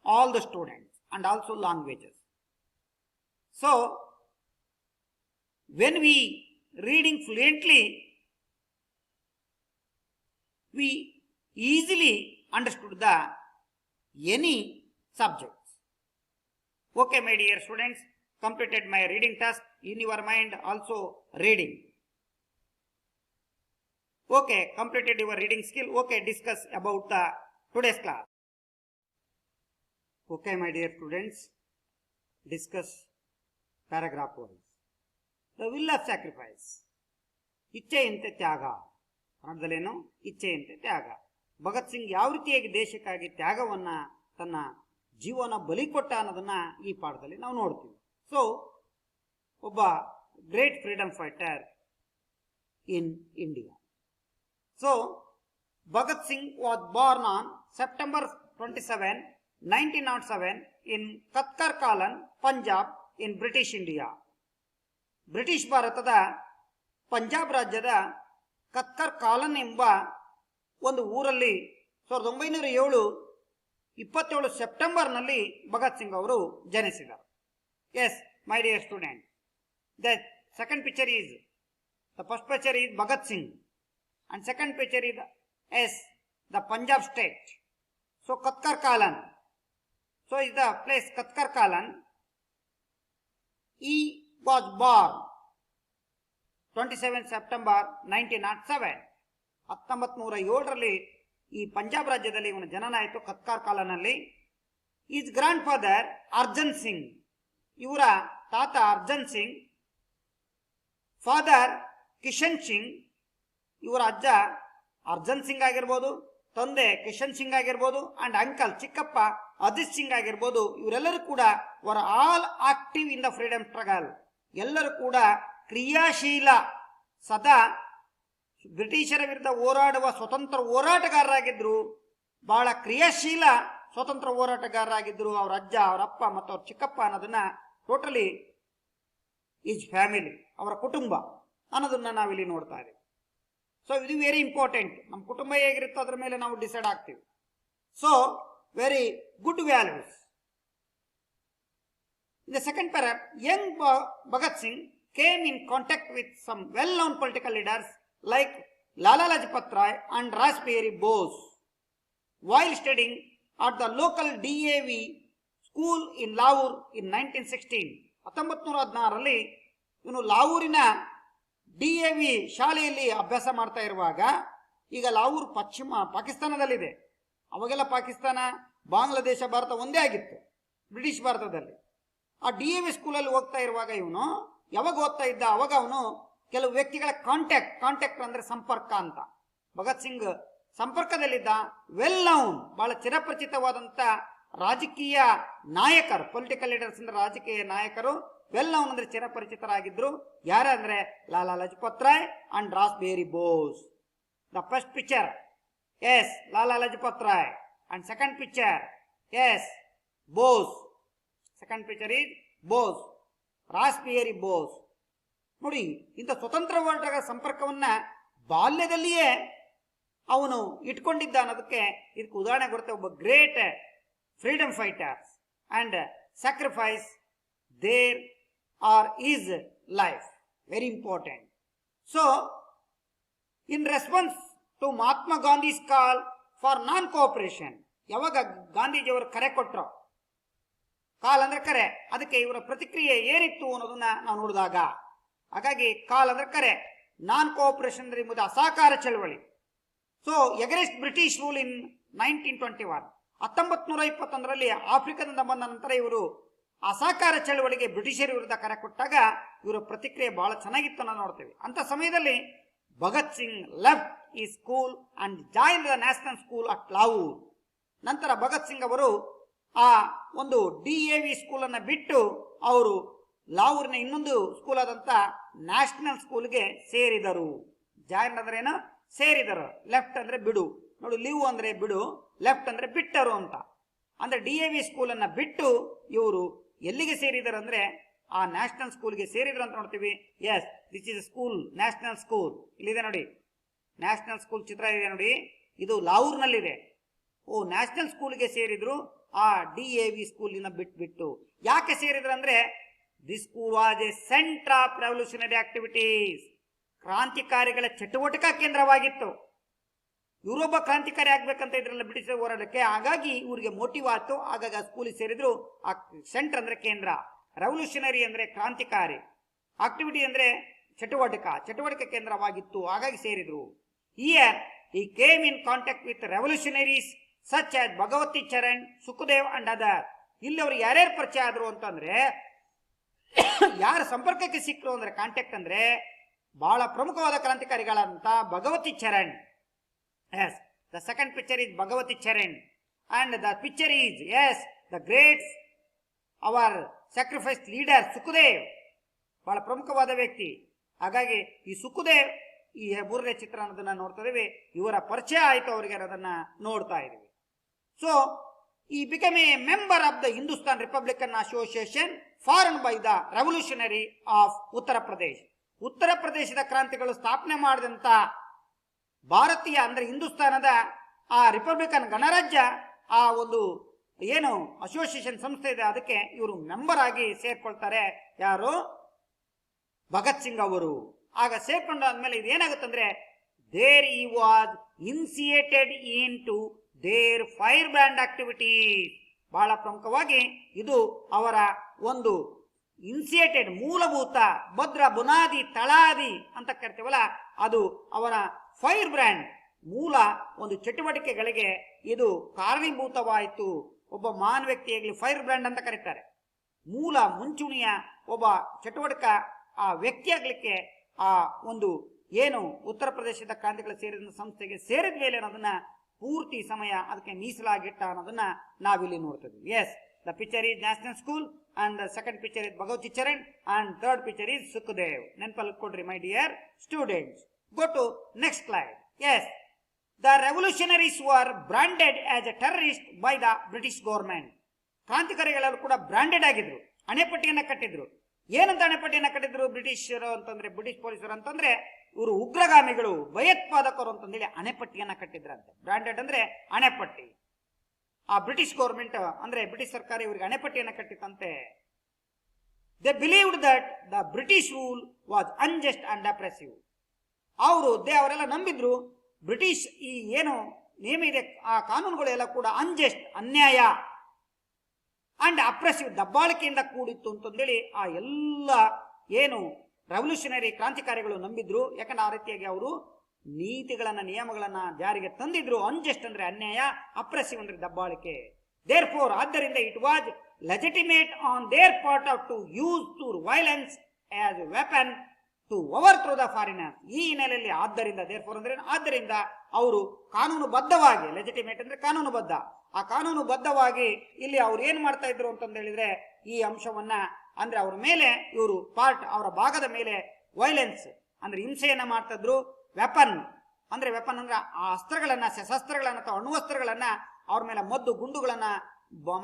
all the students and also languages. So, when we reading fluently, we easily understood the any subjects. Okay, my dear students, completed my reading task. In your mind also reading. Okay, completed your reading skill. Okay, discuss about the today's class. Okay, my dear students, discuss paragraph wise. The will of sacrifice. ಇಚ್ಛೆಯಂತೆ ತ್ಯಾಗ. ಕನ್ನಡದಲ್ಲೇನು? ಇಚ್ಛೆಯಂತೆ ತ್ಯಾಗ. ಭಗತ್ ಸಿಂಗ್ ಯಾವ ರೀತಿಯಾಗಿ ದೇಶಕ್ಕಾಗಿ ತ್ಯಾಗವನ್ನ ತನ್ನ ಜೀವನ ಬಲಿ ಕೊಟ್ಟ ಅನ್ನೋದನ್ನ ಈ ಪಾಠದಲ್ಲಿ ನಾವು ನೋಡ್ತೀವಿ. ಸೊ ಒಬ್ಬ great freedom fighter in India. So, Bhagat Singh was born on September 27, 1907 in Katkar Kalan, Punjab in British India. British ಭಾರತದ ಪಂಜಾಬ್ ರಾಜ್ಯದ ಕತ್ಕರ್ ಕಾಲನ್ ಎಂಬ ಒಂದು ಊರಲ್ಲಿ 1907 27 ಸೆಪ್ಟೆಂಬರ್ನಲ್ಲಿ ಭಗತ್ ಸಿಂಗ್ ಅವರು ಜನಿಸಿದರು. Yes my dear student, the second picture is the first picture is Bhagat Singh and second picture is the Punjab state. So Katkar Kalan. So is the place Katkar Kalan. He was born 27 September 1907. 1907ರಲ್ಲಿ ಈ ಪಂಜಾಬ್ ರಾಜ್ಯದಲ್ಲಿ ಇವನ ಜನನ ಆಯಿತು ಕತ್ಕಾರ್ ಕಾಲನಲ್ಲಿ. Is grand father Arjan Singh, ಇವರ ತಾತ Arjan Singh, father Kishan Singh, ಇವರ ಅಜ್ಜ ಅರ್ಜನ್ ಸಿಂಗ್ ಆಗಿರ್ಬೋದು, ತಂದೆ ಕಿಶನ್ ಸಿಂಗ್ ಆಗಿರ್ಬೋದು, ಅಂಡ್ ಅಂಕಲ್ ಚಿಕ್ಕಪ್ಪ ಅಜಿತ್ ಸಿಂಗ್ ಆಗಿರ್ಬೋದು. ಇವರೆಲ್ಲರೂ ಕೂಡ were all active in the freedom struggle. ಎಲ್ಲರೂ ಕೂಡ ಕ್ರಿಯಾಶೀಲ, ಸದಾ ಬ್ರಿಟಿಷರ ವಿರುದ್ಧ ಹೋರಾಡುವ ಸ್ವತಂತ್ರ ಹೋರಾಟಗಾರರಾಗಿದ್ರು. ಬಹಳ ಕ್ರಿಯಾಶೀಲ ಸ್ವತಂತ್ರ ಹೋರಾಟಗಾರರಾಗಿದ್ರು ಅವರ ಅಜ್ಜ, ಅವರ ಅಪ್ಪ ಮತ್ತು ಅವ್ರ ಚಿಕ್ಕಪ್ಪ ಅನ್ನೋದನ್ನ ಟೋಟಲಿ ಈಸ್ ಫ್ಯಾಮಿಲಿ, ಅವರ ಕುಟುಂಬ ಅನ್ನೋದನ್ನ ನಾವಿಲ್ಲಿ ನೋಡ್ತಾ ಇದ್ದೀವಿ. ಸೊ ಇದು ವೆರಿ ಇಂಪಾರ್ಟೆಂಟ್. ನಮ್ಮ ಕುಟುಂಬ ಹೇಗಿರುತ್ತೋ ಅದ್ರ ಮೇಲೆ ನಾವು ಡಿಸೈಡ್ ಆಗ್ತೀವಿ. So very good values. In the second paragraph, Young Bhagat Singh came in contact with some well-known political leaders like Lala Lajpat Rai and Raspberry Bose while studying at the local DAV school in Lahore in 1916. 1916ರಲ್ಲಿ ಇವನು ಲಾಹೂರಿನ DAV ಶಾಲೆಯಲ್ಲಿ ಅಭ್ಯಾಸ ಮಾಡ್ತಾ ಇರುವಾಗ, ಈಗ ಲಾಹೂರ್ ಪಾಕಿಸ್ತಾನದಲ್ಲಿದೆ. ಅವಾಗೆಲ್ಲ ಪಾಕಿಸ್ತಾನ, ಬಾಂಗ್ಲಾದೇಶ, ಭಾರತ ಒಂದೇ ಆಗಿತ್ತು British ಭಾರತದಲ್ಲಿ. ಆ DAV ಸ್ಕೂಲಲ್ಲಿ ಹೋಗ್ತಾ ಇರುವಾಗ ಇವನು ಯಾವಾಗ ಓದ್ತಾ ಇದ್ದ, ಅವಾಗ ಅವನು ಕೆಲವು ವ್ಯಕ್ತಿಗಳ ಕಾಂಟ್ಯಾಕ್ಟ್ ಅಂದ್ರೆ ಸಂಪರ್ಕ ಅಂತ. ಭಗತ್ ಸಿಂಗ್ ಸಂಪರ್ಕದಲ್ಲಿದ್ದ ವೆಲ್ ನೌನ್, ಬಹಳ ಚಿರಪರಿಚಿತವಾದಂತ ರಾಜಕೀಯ ನಾಯಕರು, ಪೊಲಿಟಿಕಲ್ ಲೀಡರ್ಸ್ ಅಂದ್ರೆ ರಾಜಕೀಯ ನಾಯಕರು ವೆಲ್ ನೌನ್ ಅಂದ್ರೆ ಚಿರಪರಿಚಿತರಾಗಿದ್ರು. ಯಾರಂದ್ರೆ Lala Lajpat Rai and Rashbehari Bose. The first picture is Lala Lajpat Rai and second picture is Bose. Second picture is Bose, Rashbehari Bose. ನೋಡಿ, ಇಂಥ ಸ್ವತಂತ್ರ ಹೋರಾಟಗಾರರ ಸಂಪರ್ಕವನ್ನ ಬಾಲ್ಯದಲ್ಲಿಯೇ ಅವನು ಇಟ್ಕೊಂಡಿದ್ದ ಅನ್ನೋದಕ್ಕೆ ಇದಕ್ಕೆ ಉದಾಹರಣೆ ಕೊಡುತ್ತೆ. ಒಬ್ಬ great freedom fighters and sacrifice their are is life, very important. So in response to Mahatma Gandhi's call for non cooperation, ಯಾವಾಗ ಗಾಂಧೀಜಿಯವರು ಕರೆ ಕೊಟ್ಟರು, ಕಾಲ್ ಅಂದ್ರೆ ಕರೆ, ಅದಕ್ಕೆ ಇವರ ಪ್ರತಿಕ್ರಿಯೆ ಏನಿತ್ತು ಅನ್ನೋದನ್ನ ನಾವು ನೋಡಿದಾಗ, ಹಾಗಾಗಿ ಕಾಲ್ ಅಂದ್ರೆ ಕರೆ, ನಾನ್ ಕೋಆಪರೇಷನ್ ಅಂದ್ರೆ ಎಂಬುದು ಅಸಹಕಾರ ಚಳವಳಿ. ಸೊ ಎಗರೆಸ್ಟ್ ಬ್ರಿಟಿಷ್ ರೂಲ್ ಇನ್ 1921, 1921ರಲ್ಲಿ ಆಫ್ರಿಕಾದಿಂದ ಬಂದ ನಂತರ ಇವರು ಅಸಹಕಾರ ಚಳವಳಿಗೆ ಬ್ರಿಟಿಷರ ವಿರುದ್ಧ ಕರೆ ಕೊಟ್ಟಾಗ ಇವರ ಪ್ರತಿಕ್ರಿಯೆ ಬಹಳ ಚೆನ್ನಾಗಿತ್ತು ಅನ್ನೋದು ನೋಡ್ತೇವೆ. ಅಂತ ಸಮಯದಲ್ಲಿ ಭಗತ್ ಸಿಂಗ್ ಲೆಫ್ಟ್ ಈ school and join the national school at Lahore. ನಂತರ ಭಗತ್ ಸಿಂಗ್ ಅವರು ಆ ಒಂದು DAV ಸ್ಕೂಲ್ ಅನ್ನ ಬಿಟ್ಟು ಅವರು ಲಾಹೂರಿನ ಇನ್ನೊಂದು ಸ್ಕೂಲ್ ಆದಂತ ನ್ಯಾಷನಲ್ ಸ್ಕೂಲ್ಗೆ ಸೇರಿದರು. ಜಾಯಿನ್ ಅಂದ್ರೆ ಏನು? ಸೇರಿದರು. ಲೆಫ್ಟ್ ಅಂದ್ರೆ ಬಿಡು, ನೋಡಿ, ಲೀವ್ ಅಂದ್ರೆ ಬಿಡು, ಲೆಫ್ಟ್ ಅಂದ್ರೆ ಬಿಟ್ಟರು ಅಂತ. ಅಂದ್ರೆ DAV ಸ್ಕೂಲ್ ಅನ್ನ ಬಿಟ್ಟು ಇವರು ಎಲ್ಲಿಗೆ ಸೇರಿದರು ಅಂದ್ರೆ ಆ ನ್ಯಾಷನಲ್ ಸ್ಕೂಲ್ಗೆ ಸೇರಿದ್ರು ಅಂತ ನೋಡ್ತೀವಿ. Yes, this is school, national school. ಇಲ್ಲಿದೆ ನೋಡಿ, ನ್ಯಾಷನಲ್ ಸ್ಕೂಲ್ ಚಿತ್ರ ಇದೆ ನೋಡಿ, ಇದು ಲಾಹೂರ್ನಲ್ಲಿದೆ. ಓ, ನ್ಯಾಷನಲ್ ಸ್ಕೂಲ್ಗೆ ಸೇರಿದ್ರು, ಆ DAV ಸ್ಕೂಲಿನ ಬಿಟ್ಟು. ಯಾಕೆ ಸೇರಿದ್ರು ಅಂದ್ರೆ this school was a centre of revolutionary activities, ಕ್ರಾಂತಿಕಾರಿಗಳ ಚಟುವಟಿಕಾ ಕೇಂದ್ರವಾಗಿತ್ತು. ಇವರೊಬ್ಬ ಕ್ರಾಂತಿಕಾರಿ ಆಗ್ಬೇಕಂತ ಇದ್ರಲ್ಲ ಬ್ರಿಟಿಷ್ ಹೋರಾಟಕ್ಕೆ, ಹಾಗಾಗಿ ಇವರಿಗೆ ಮೋಟಿವ್ ಆಯ್ತು. ಹಾಗಾಗಿ ಆ ಸ್ಕೂಲಿಗೆ ಸೇರಿದ್ರು. ಆ ಸೆಂಟರ್ ಅಂದ್ರೆ ಕೇಂದ್ರ, ರೆವಲ್ಯೂಷನರಿ ಅಂದ್ರೆ ಕ್ರಾಂತಿಕಾರಿ, ಆಕ್ಟಿವಿಟಿ ಅಂದ್ರೆ ಚಟುವಟಿಕೆ ಕೇಂದ್ರವಾಗಿತ್ತು, ಹಾಗಾಗಿ ಸೇರಿದ್ರು. Here he came in contact with revolutionaries such as Bhagavati Charan, Sukhdev and others. ಇಲ್ಲಿ ಅವರು ಯಾರ್ಯಾರು ಪರಿಚಯ ಆದ್ರು ಅಂತಂದ್ರೆ ಯಾರ ಸಂಪರ್ಕಕ್ಕೆ ಸಿಕ್ಕರು ಅಂದ್ರೆ ಕಾಂಟ್ಯಾಕ್ಟ್ ಅಂದ್ರೆ ಬಹಳ ಪ್ರಮುಖವಾದ ಕ್ರಾಂತಿಕಾರಿಗಳಂತ Bhagwati Charan. Yes, the second picture is Bhagwati Charan and the picture is yes the great our sacrifice leader Sukhdev, ಬಹಳ ಪ್ರಮುಖವಾದ ವ್ಯಕ್ತಿ. ಹಾಗಾಗಿ ಈ ಸುಖದೇವ್ ಈ ಮೂರನೇ ಚಿತ್ರ ಅನ್ನೋದನ್ನ ನೋಡ್ತಾ ಇದೀವಿ. ಇವರ ಪರಿಚಯ ಆಯಿತು ಅವರಿಗೆ ಅನ್ನೋದನ್ನ ನೋಡ್ತಾ ಇದೀವಿ. So he become a member of the Hindustan republican association form by the revolutionary of Uttar Pradesh. ಉತ್ತರ ಪ್ರದೇಶದ ಕ್ರಾಂತಿಗಳು ಸ್ಥಾಪನೆ ಮಾಡಿದಂತ ಭಾರತೀಯ ಅಂದ್ರೆ ಹಿಂದೂಸ್ತಾನದ ಆ ರಿಪಬ್ಲಿಕನ್ ಗಣರಾಜ್ಯ ಆ ಒಂದು ಏನು ಅಸೋಸಿಯೇಷನ್ ಸಂಸ್ಥೆ ಇದೆ ಅದಕ್ಕೆ ಇವರು ಮೆಂಬರ್ ಆಗಿ ಸೇರ್ಕೊಳ್ತಾರೆ. ಯಾರು? ಭಗತ್ ಸಿಂಗ್ ಅವರು. ಆಗ ಸೇರ್ಕೊಂಡಾದ್ಮೇಲೆ ಇದು ಏನಾಗುತ್ತಂದ್ರೆ there he was initiated into their firebrand activity. ಬಹಳ ಪ್ರಮುಖವಾಗಿ ಇದು ಅವರ ಒಂದು ಇನ್ಸಿಯೇಟೆಡ್ ಮೂಲಭೂತ ಭದ್ರ ಬುನಾದಿ ತಳಾದಿ ಅಂತ ಕರಿತೀವಲ್ಲ ಅದು ಅವರ ಫೈರ್ ಬ್ರ್ಯಾಂಡ್ ಮೂಲ ಒಂದು ಚಟುವಟಿಕೆಗಳಿಗೆ ಇದು ಕಾರಣೀಭೂತವಾಯಿತು. ಒಬ್ಬ ಮಹಾನ್ ವ್ಯಕ್ತಿಯಾಗಲಿ ಫೈರ್ ಬ್ರ್ಯಾಂಡ್ ಅಂತ ಕರೀತಾರೆ. ಮೂಲ ಮುಂಚೂಣಿಯ ಒಬ್ಬ ಚಟುವಟಿಕ ಆ ವ್ಯಕ್ತಿ ಆಗ್ಲಿಕ್ಕೆ ಆ ಒಂದು ಏನು ಉತ್ತರ ಪ್ರದೇಶದ ಕ್ರಾಂತಿಗಳು ಸೇರಿದ ಸಂಸ್ಥೆಗೆ ಸೇರಿದ ಮೇಲೆ ಅನ್ನೋದನ್ನ ಪೂರ್ತಿ ಸಮಯ ಅದಕ್ಕೆ ಮೀಸಲಾಗಿಟ್ಟ ಅನ್ನೋದನ್ನ ನಾವಿಲ್ಲಿ ನೋಡ್ತಿದ್ವಿ. Yes, the picture is national school and the second picture is Bhagwati Charan and third picture is Sukhdev. ನೆನಪಲ್ಲಿ ಕೊಡ್ರಿ my dear students. Go to next slide. Yes, the revolutionaries were branded as a terrorist by the British government. ಕ್ರಾಂತಿಕಾರಿಗಳೆಲ್ಲರೂ ಕೂಡ branded ಆಗಿದ್ರು, ಅಣೆಪಟ್ಟಿಯನ್ನ ಕಟ್ಟಿದ್ರು. ಏನಂತ ಅಣೆಪಟ್ಟಿಯನ್ನ ಕಟ್ಟಿದ್ರು ಬ್ರಿಟಿಷರು ಅಂತಂದ್ರೆ, ಬ್ರಿಟಿಷ್ ಪೊಲೀಸರು ಅಂತಂದ್ರೆ ಇವರು ಉಗ್ರಗಾಮಿಗಳು, ಭಯೋತ್ಪಾದಕರು ಅಂತಂದೇಳಿ ಅಣೆಪಟ್ಟಿಯನ್ನ ಕಟ್ಟಿದ್ರಂತೆ. ಬ್ರಾಂಡೆಡ್ ಅಂದ್ರೆ ಅಣೆಪಟ್ಟಿ. ಆ ಬ್ರಿಟಿಷ್ ಗೌರ್ಮೆಂಟ್ ಅಂದ್ರೆ ಬ್ರಿಟಿಷ್ ಸರ್ಕಾರ ಇವರಿಗೆ ಅಣೆಪಟ್ಟಿಯನ್ನ ಕಟ್ಟಿತ್ತಂತೆ. They believed that the British rule was unjust and oppressive. ಅವರೆಲ್ಲ ನಂಬಿದ್ರು ಬ್ರಿಟಿಷ್ ಈ ಏನು ನೇಮ ಇದೆ ಆ ಕಾನೂನುಗಳು ಎಲ್ಲ ಕೂಡ ಅನ್ಜಸ್ಟ್, ಅನ್ಯಾಯ ಅಂಡ್ ಅಪ್ರೆಸಿವ್, ದಬ್ಬಾಳಿಕೆಯಿಂದ ಕೂಡಿತ್ತು ಅಂತಂದೇಳಿ ಆ ಎಲ್ಲ ಏನು ರೆವಲ್ಯೂಷನರಿ ಕ್ರಾಂತಿಕಾರಿಗಳು ನಂಬಿದ್ರು. ಯಾಕಂದ್ರೆ ಆ ರೀತಿಯಾಗಿ ಅವರು ನೀತಿಗಳನ್ನ ನಿಯಮಗಳನ್ನ ಜಾರಿಗೆ ತಂದಿದ್ರು. ಅನ್ಜಸ್ಟ್ ಅಂದ್ರೆ ಅನ್ಯಾಯ, ಅಪ್ರೆಸಿವ್ ಅಂದ್ರೆ ದಬ್ಬಾಳಿಕೆ. ದೇರ್ ಫೋರ್ ಆದ್ದರಿಂದ it was legitimate on their part of to use to violence as weapon to overthrow the foreigner. ಈ ಹಿನ್ನೆಲೆಯಲ್ಲಿ ಆದ್ದರಿಂದ ದೇರ್ ಫೋರ್ ಅಂದ್ರೆ ಆದ್ದರಿಂದ ಅವರು ಕಾನೂನುಬದ್ಧವಾಗಿ, ಲೆಜಿಟಿಮೇಟ್ ಅಂದ್ರೆ ಕಾನೂನುಬದ್ಧ, ಆ ಕಾನೂನುಬದ್ಧವಾಗಿ ಇಲ್ಲಿ ಅವ್ರು ಏನ್ ಮಾಡ್ತಾ ಇದ್ರು ಅಂತಂದ ಹೇಳಿದ್ರೆ ಈ ಅಂಶವನ್ನ ಅಂದ್ರೆ ಅವ್ರ ಮೇಲೆ ಇವರು ಪಾರ್ಟ್ ಅವರ ಭಾಗದ ಮೇಲೆ ವೈಲೆನ್ಸ್ ಅಂದ್ರೆ ಹಿಂಸೆಯನ್ನ ಮಾಡ್ತಾ ಇದ್ರು. ವೆಪನ್ ಅಂದ್ರೆ ಆ ಅಸ್ತ್ರಗಳನ್ನ, ಶಸ್ತ್ರಾಸ್ತ್ರಗಳನ್ನ ಅಥವಾ ಅಣ್ವಸ್ತ್ರಗಳನ್ನ ಅವ್ರ ಮೇಲೆ ಮದ್ದು ಗುಂಡುಗಳನ್ನ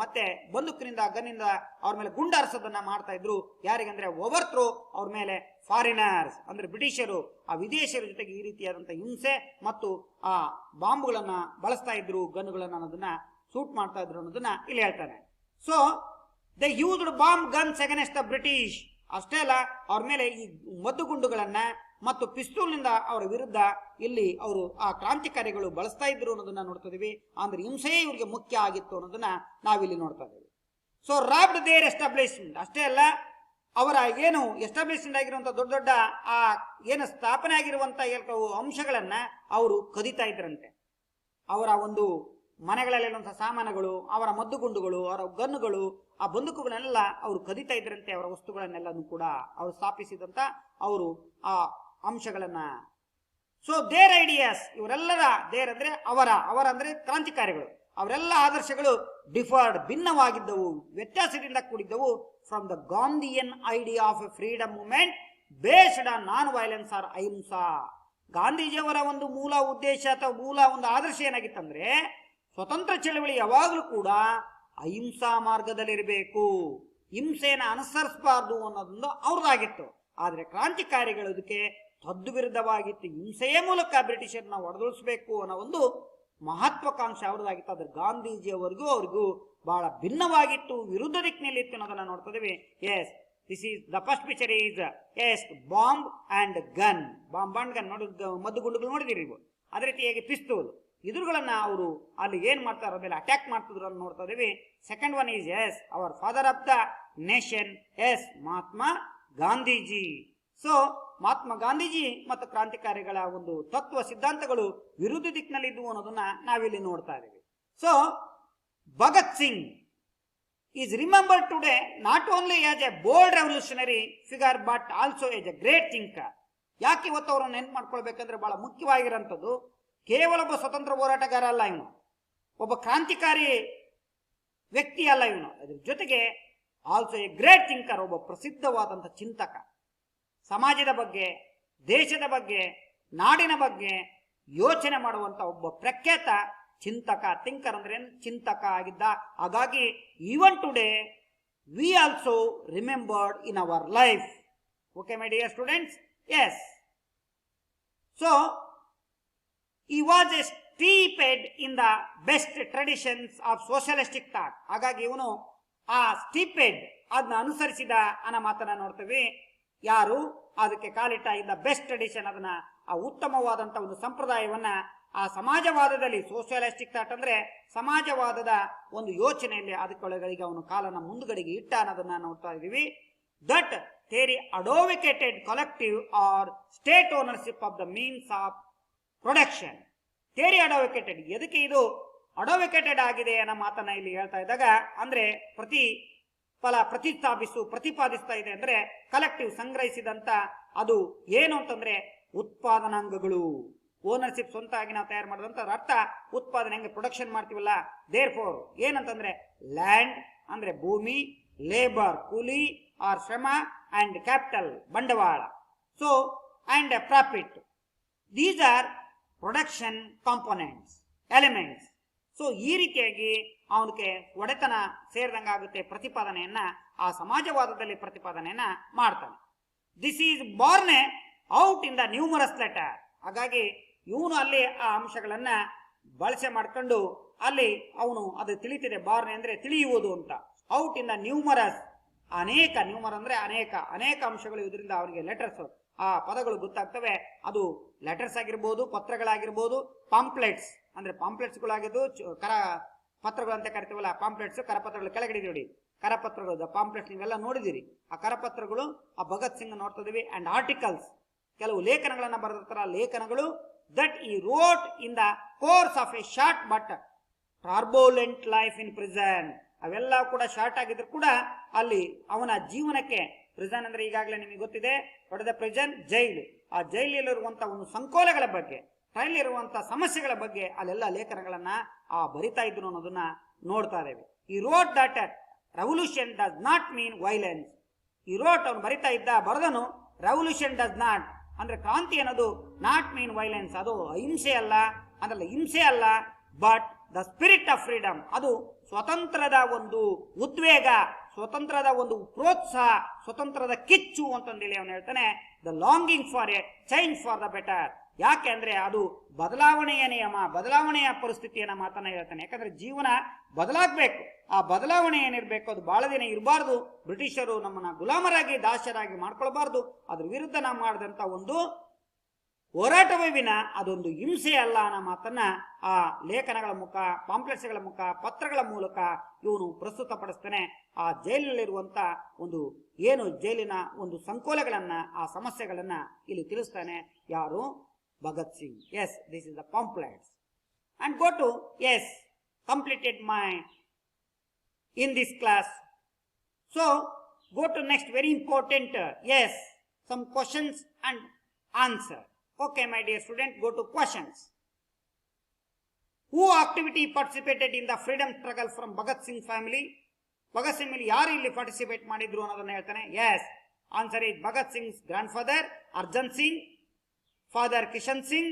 ಮತ್ತೆ ಬಂದೂಕಿನಿಂದ ಗನ್ನಿಂದ ಅವ್ರ ಮೇಲೆ ಗುಂಡಾರಿಸೋದನ್ನ ಮಾಡ್ತಾ ಇದ್ರು. ಯಾರಿಗಂದ್ರೆ ಓವರ್ ಥ್ರೋ ಅವ್ರ ಮೇಲೆ ಫಾರಿನರ್ಸ್ ಅಂದ್ರೆ ಬ್ರಿಟಿಷರು, ಆ ವಿದೇಶಿಯರ ಜೊತೆಗೆ ಈ ರೀತಿಯಾದಂತ ಹಿಂಸೆ ಮತ್ತು ಆ ಬಾಂಬ್ಗಳನ್ನ ಬಳಸ್ತಾ ಇದ್ರು, ಗನ್ಗಳನ್ನ ಅನ್ನೋದನ್ನ ಶೂಟ್ ಮಾಡ್ತಾ ಇದ್ರು ಅನ್ನೋದನ್ನ ಇಲ್ಲಿ ಹೇಳ್ತಾನೆ. So they used bomb guns against the British. ಅಷ್ಟೇ ಅಲ್ಲ, ಅವ್ರ ಮೇಲೆ ಈ ಮದ್ದುಗುಂಡುಗಳನ್ನ ಮತ್ತು ಪಿಸ್ತೂಲ್ನಿಂದ ಅವರ ವಿರುದ್ಧ ಇಲ್ಲಿ ಅವರು ಆ ಕ್ರಾಂತಿಕಾರಿಗಳು ಬಳಸ್ತಾ ಇದ್ರು ಅನ್ನೋದನ್ನ ನೋಡ್ತಾ ಇದೀವಿ. ಅಂದ್ರೆ ಹಿಂಸೆಯೇ ಇವ್ರಿಗೆ ಮುಖ್ಯ ಆಗಿತ್ತು ಅನ್ನೋದನ್ನ ನಾವಿಲ್ಲಿ ನೋಡ್ತಾ ಇದ್ದೀವಿ. So robbed their establishment. ಅಷ್ಟೇ ಅಲ್ಲ, ಅವರ ಏನು ಎಸ್ಟಾಬ್ಲಿಷ್ಮೆಂಟ್ ಆಗಿರುವಂತ ದೊಡ್ಡ ದೊಡ್ಡ ಆ ಏನು ಸ್ಥಾಪನೆ ಆಗಿರುವಂತ ಅಂಶಗಳನ್ನ ಅವರು ಕದಿತಾ ಇದ್ರಂತೆ. ಅವರ ಒಂದು ಮನೆಗಳಲ್ಲಿರುವಂತಹ ಸಾಮಾನುಗಳು, ಅವರ ಮದ್ದುಗುಂಡುಗಳು, ಅವರ ಗನ್ನುಗಳು, ಆ ಬಂದೂಕುಗಳನ್ನೆಲ್ಲ ಅವರು ಕದಿತಾ ಇದ್ರಂತೆ. ಅವರ ವಸ್ತುಗಳನ್ನೆಲ್ಲನೂ ಕೂಡ ಅವರು ಸ್ಥಾಪಿಸಿದಂತ ಅವರು ಆ ಅಂಶಗಳನ್ನ. ಸೊ ದೇರ್ ಐಡಿಯಾಸ್, ಇವರೆಲ್ಲರ ದೇರ್ ಅಂದ್ರೆ ಅವರ ಅಂದ್ರೆ ಕ್ರಾಂತಿಕಾರಿಗಳು, ಅವರೆಲ್ಲ ಆದರ್ಶಗಳು ಡಿಫರ್ಡ್, ಭಿನ್ನವಾಗಿದ್ದವು, ವ್ಯತ್ಯಾಸದಿಂದ ಕೂಡಿದ್ದವು from the Gandhian idea of a freedom movement based on non violence or ahimsa. ಗಾಂಧೀಜಿಯವರ ಒಂದು ಮೂಲ ಉದ್ದೇಶ ಅಥವಾ ಮೂಲ ಒಂದು ಆದರ್ಶ ಏನಾಗಿತ್ತಂದ್ರೆ ಸ್ವತಂತ್ರ ಚಳವಳಿ ಯಾವಾಗಲೂ ಕೂಡ ಅಹಿಂಸಾ ಮಾರ್ಗದಲ್ಲಿರಬೇಕು, ಹಿಂಸೆಯನ್ನು ಅನುಸರಿಸಬಾರ್ದು ಅನ್ನೋದೊಂದು ಅವ್ರದ್ದಾಗಿತ್ತು. ಆದ್ರೆ ಕ್ರಾಂತಿಕಾರಿಗಳು ಅದಕ್ಕೆ ತದ್ದು ವಿರುದ್ಧವಾಗಿತ್ತು. ಹಿಂಸೆಯ ಮೂಲಕ ಬ್ರಿಟಿಷರ್ನ ಹೊಡೆದೊಳಿಸಬೇಕು ಅನ್ನೋ ಒಂದು ಮಹತ್ವಾಕಾಂಕ್ಷೆ ಅವ್ರದ್ದಾಗಿತ್ತು. ಆದ್ರೆ ಗಾಂಧೀಜಿಯವರಿಗೂ ಅವ್ರಿಗೂ ಬಹಳ ಭಿನ್ನವಾಗಿತ್ತು, ವಿರುದ್ಧ ದಿಕ್ಕಿನಲ್ಲಿ ಇತ್ತು ಅನ್ನೋದನ್ನ ನೋಡ್ತಾ ಇದೀವಿ. Yes, this is the first picture is yes bomb and gun. Bomb and gun ನೋಡಿ, ಮದ್ದುಗುಂಡುಗಳು ನೋಡಿದಿರಿ. ಅದೇ ರೀತಿಯಾಗಿ ಪಿಸ್ತೂಲ್, ಇದ್ರುಗಳನ್ನ ಅವರು ಅಲ್ಲಿ ಏನ್ ಮಾಡ್ತಾರ ಮೇಲೆ ಅಟ್ಯಾಕ್ ಮಾಡ್ತಿದ್ರು ಅಂತ ನೋಡ್ತಾ ಇದೀವಿ. Second one is yes our father of the nation, yes Mahatma Gandhiji. So Mahatma Gandhiji ಮತ್ತು ಕ್ರಾಂತಿಕಾರಿಗಳ ಒಂದು ತತ್ವ ಸಿದ್ಧಾಂತಗಳು ವಿರುದ್ಧ ದಿಕ್ಕಿನಲ್ಲಿ ಇದ್ವು ಅನ್ನೋದನ್ನ ನಾವಿಲ್ಲಿ ನೋಡ್ತಾ ಇದ್ದೀವಿ. So Bhagat Singh is remembered today not only as a bold revolutionary figure but also as a great thinker. ಯಾಕೆ ಇವತ್ತು ಅವರನ್ನು ನೆನ್ಪು ಮಾಡ್ಕೊಳ್ಬೇಕಂದ್ರೆ ಬಹಳ ಮುಖ್ಯವಾಗಿರೋಂಥದ್ದು, ಕೇವಲ ಒಬ್ಬ ಸ್ವತಂತ್ರ ಹೋರಾಟಗಾರ ಅಲ್ಲ ಇವನು, ಒಬ್ಬ ಕ್ರಾಂತಿಕಾರಿ ವ್ಯಕ್ತಿ ಅಲ್ಲ ಇವನು, ಅದ್ರ ಜೊತೆಗೆ ಆಲ್ಸೋ ಎ ಗ್ರೇಟ್ ಥಿಂಕರ್, ಒಬ್ಬ ಪ್ರಸಿದ್ಧವಾದಂಥ ಚಿಂತಕ. ಸಮಾಜದ ಬಗ್ಗೆ, ದೇಶದ ಬಗ್ಗೆ, ನಾಡಿನ ಬಗ್ಗೆ ಯೋಚನೆ ಮಾಡುವಂತ ಒಬ್ಬ ಪ್ರಖ್ಯಾತ ಚಿಂತಕ. ಥಿಂಕರ್ ಅಂದ್ರೆ ಚಿಂತಕ ಆಗಿದ್ದ. ಹಾಗಾಗಿ even today we also remembered in our life. Okay my dear students, yes. So he was a steeped in the best traditions of socialistic thought. ಹಾಗಾಗಿ ಇವನು ಆ ಸ್ಟೀಪೆಡ್ ಅದನ್ನ ಅನುಸರಿಸಿದ ಅನ್ನೋ ಮಾತನ್ನ ನೋಡ್ತೀವಿ. ಯಾರು ಅದಕ್ಕೆ ಕಾಲಿಟ್ಟ ಇನ್ ದ ಬೆಸ್ಟ್ ಟ್ರೆಡಿಷನ್, ಅದನ್ನ ಆ ಉತ್ತಮವಾದಂತ ಒಂದು ಸಂಪ್ರದಾಯವನ್ನ ಆ ಸಮಾಜವಾದದಲ್ಲಿ, ಸೋಷಿಯಲಿಸ್ಟಿಕ್ ಥಾಟ್ ಅಂದ್ರೆ ಸಮಾಜವಾದದ ಒಂದು ಯೋಚನೆಯಲ್ಲಿ ಅದಕ್ಕೊಳಗಳಿಗೆ ಅವನು ಕಾಲನ್ನ ಮುಂದುಗಡೆಗೆ ಇಟ್ಟ ಅನ್ನೋದನ್ನ ನೋಡ್ತಾ ಇದೀವಿ. That theory advocated collective or state ownership of the means of production. Theory advocated, ಎದಕ್ಕೆ ಇದು ಅಡೋವಿಕೇಟೆಡ್ ಆಗಿದೆ ಅನ್ನೋ ಮಾತನ್ನ ಇಲ್ಲಿ ಹೇಳ್ತಾ ಇದ್ದಾಗ, ಅಂದ್ರೆ ಪ್ರತಿಪಾದಿಸ್ತಾ ಇದೆ ಅಂದ್ರೆ ಕಲೆಕ್ಟಿವ್ ಸಂಗ್ರಹಿಸಿದಂತ ಅದು ಏನು ಅಂತಂದ್ರೆ ಉತ್ಪಾದನಾಂಗಗಳು. ಓನರ್ಶಿಪ್ ಸ್ವಂತ ಆಗಿ ನಾವು ತಯಾರು ಮಾಡಿದಂತ ಅರ್ಥ ಉತ್ಪಾದನೆ, ಹೆಂಗೆ ಪ್ರೊಡಕ್ಷನ್ ಮಾಡ್ತೀವಲ್ಲ. ದೇರ್ ಫೋರ್ ಏನಂತಂದ್ರೆ ಲ್ಯಾಂಡ್ ಅಂದ್ರೆ ಭೂಮಿ, ಲೇಬರ್ ಕೂಲಿ ಆರ್ ಶ್ರಮ, ಅಂಡ್ ಕ್ಯಾಪಿಟಲ್ ಬಂಡವಾಳ. So and profit, these are production components elements. So ಈ ರೀತಿಯಾಗಿ ಅವನಿಗೆ ಒಡೆತನ ಸೇರಿದಂಗಾಗುತ್ತೆ. ಪ್ರತಿಪಾದನೆಯನ್ನ ಆ ಸಮಾಜವಾದದಲ್ಲಿ ಪ್ರತಿಪಾದನೆಯನ್ನ ಮಾಡ್ತಾನೆ. This is Born out in the numerous letter. ಹಾಗಾಗಿ ಇವನು ಅಲ್ಲಿ ಆ ಅಂಶಗಳನ್ನ ಬಳಕೆ ಮಾಡ್ಕೊಂಡು ಅಲ್ಲಿ ಅವನು ಅದು ತಿಳಿತಿದೆ. ಬಾರ್ನ್ ಅಂದ್ರೆ ತಿಳಿಯುವುದು ಅಂತ. ಔಟ್ ಇನ್ ದ ನ್ಯೂಮರಸ್, ಅನೇಕ, ನ್ಯೂಮರ್ ಅಂದ್ರೆ ಅನೇಕ ಅಂಶಗಳು ಇದರಿಂದ ಅವನಿಗೆ ಲೆಟರ್ಸ್, ಆ ಪದಗಳು ಗೊತ್ತಾಗ್ತವೆ. ಅದು ಲೆಟರ್ಸ್ ಆಗಿರ್ಬೋದು, ಪತ್ರಗಳಾಗಿರ್ಬೋದು, ಪಾಂಪ್ಲೆಟ್ಸ್ ಅಂದ್ರೆ ಪಾಂಪ್ಲೆಟ್ಸ್ಗಳಾಗಿದ್ದು ಪತ್ರಗಳು ಅಂತ ಕರಿತೀವಲ್ಲ, ಪಾಂಪ್ಲೆಟ್ಸ್ ಕರಪತ್ರಗಳು ಕೆಳಗಡೆ ನೋಡಿ, ಕರಪತ್ರಗಳು ಪಾಂಪ್ಲೆಟ್ಸ್ ನೀವೆಲ್ಲ ನೋಡಿದಿರಿ. ಆ ಕರಪತ್ರಗಳು ಆ ಭಗತ್ ಸಿಂಗ್ ನೋಡ್ತಾ ಇದೀವಿ. ಅಂಡ್ ಆರ್ಟಿಕಲ್ಸ್, ಕೆಲವು ಲೇಖನಗಳನ್ನ ಬರೆದಿರ್ತಾರ. ಲೇಖನಗಳು that he wrote in the course of a short but turbulent life in prison. ಅವೆಲ್ಲ ಕೂಡ ಶಾರ್ಟ್ ಆಗಿದ್ರು ಕೂಡ ಅಲ್ಲಿ ಅವನ ಜೀವನಕ್ಕೆ, ಪ್ರಿಸನ್ ಅಂದ್ರೆ ಈಗಾಗಲೇ ನಿಮಗೆ ಗೊತ್ತಿದೆ, ವಾಟ್ ಇಸ್ ದ ಪ್ರಿಸನ್, ಜೈಲು. ಆ ಜೈಲಿರುವಂತಹ ಒಂದು ಸಂಕೋಲೆಗಳ ಬಗ್ಗೆ, ಟ್ರೈಲ್ ಇರುವಂತಹ ಸಮಸ್ಯೆಗಳ ಬಗ್ಗೆ ಅಲ್ಲೆಲ್ಲ ಲೇಖನಗಳನ್ನ ಬರಿತಾ ಇದ್ರು ಅನ್ನೋದನ್ನ ನೋಡ್ತಾ ಇದ್ದೇವೆ. ಈ wrote that revolution does not mean violence. ಈ ರೋಟ್ ಅವನು ಬರಿತಾ ಇದ್ದ, ಬರೆದನು ರೆವಲ್ಯೂಷನ್ ಡಸ್ ನಾಟ್ ಅಂದ್ರೆ ಕ್ರಾಂತಿ ಅನ್ನೋದು ನಾಟ್ ಮೀನ್ ವೈಲೆನ್ಸ್, ಅದು ಅಹಿಂಸೆ ಅಲ್ಲ, ಅದಲ್ಲ ಹಿಂಸೆ ಅಲ್ಲ, but the spirit of freedom, ಅದು ಸ್ವತಂತ್ರದ ಒಂದು ಉದ್ವೇಗ, ಸ್ವತಂತ್ರದ ಒಂದು ಪ್ರೋತ್ಸಾಹ, ಸ್ವತಂತ್ರದ ಕಿಚ್ಚು ಅಂತಂದೇಳಿ ಅವನು ಹೇಳ್ತಾನೆ. The longing for A change for the better. ಯಾಕೆ ಅಂದ್ರೆ ಅದು ಬದಲಾವಣೆಯ ನಿಯಮ, ಬದಲಾವಣೆಯ ಪರಿಸ್ಥಿತಿಯನ್ನ ಮಾತನ್ನ ಹೇಳ್ತಾನೆ. ಯಾಕಂದ್ರೆ ಜೀವನ ಬದಲಾಗಬೇಕು. ಆ ಬದಲಾವಣೆ ಏನಿರ್ಬೇಕು, ಅದು ಬಹಳ ದಿನ ಇರಬಾರ್ದು. ಬ್ರಿಟಿಷರು ನಮ್ಮನ್ನ ಗುಲಾಮರಾಗಿ, ದಾಸರಾಗಿ ಮಾಡ್ಕೊಳ್ಬಾರ್ದು. ಅದ್ರ ವಿರುದ್ಧ ನಾವು ಮಾಡಿದಂತ ಒಂದು ಹೋರಾಟವೇ ವಿನ ಅದೊಂದು ಹಿಂಸೆ ಅಲ್ಲ ಅನ್ನೋ ಮಾತನ್ನ ಆ ಲೇಖನಗಳ ಮುಖ, ಪಾಂಪ್ಲೆಟ್ಸ್ಗಳ ಮುಖ, ಪತ್ರಗಳ ಮೂಲಕ ಇವನು ಪ್ರಸ್ತುತಪಡಿಸ್ತಾನೆ. ಆ ಜೈಲಿನಲ್ಲಿರುವಂತ ಒಂದು ಏನು ಜೈಲಿನ ಒಂದು ಸಂಕೋಲೆಗಳನ್ನ, ಆ ಸಮಸ್ಯೆಗಳನ್ನ ಇಲ್ಲಿ ತಿಳಿಸ್ತಾನೆ. ಯಾರು? Bhagat Singh. Yes, this is the pamphlets. And go to, yes, completed my in this class. So go to next, very important, yes, some questions and answer. Okay my dear student, go to questions. Who activity participated in the freedom struggle from Bhagat Singh family? Bhagat Singh family ಯಾರು ಇಲ್ಲಿ participate ಮಾಡಿದ್ರು ಅನ್ನೋದನ್ನ ಹೇಳ್ತಾನೆ. Yes, answer is Bhagat Singh's grandfather Arjan Singh, father Kishan Singh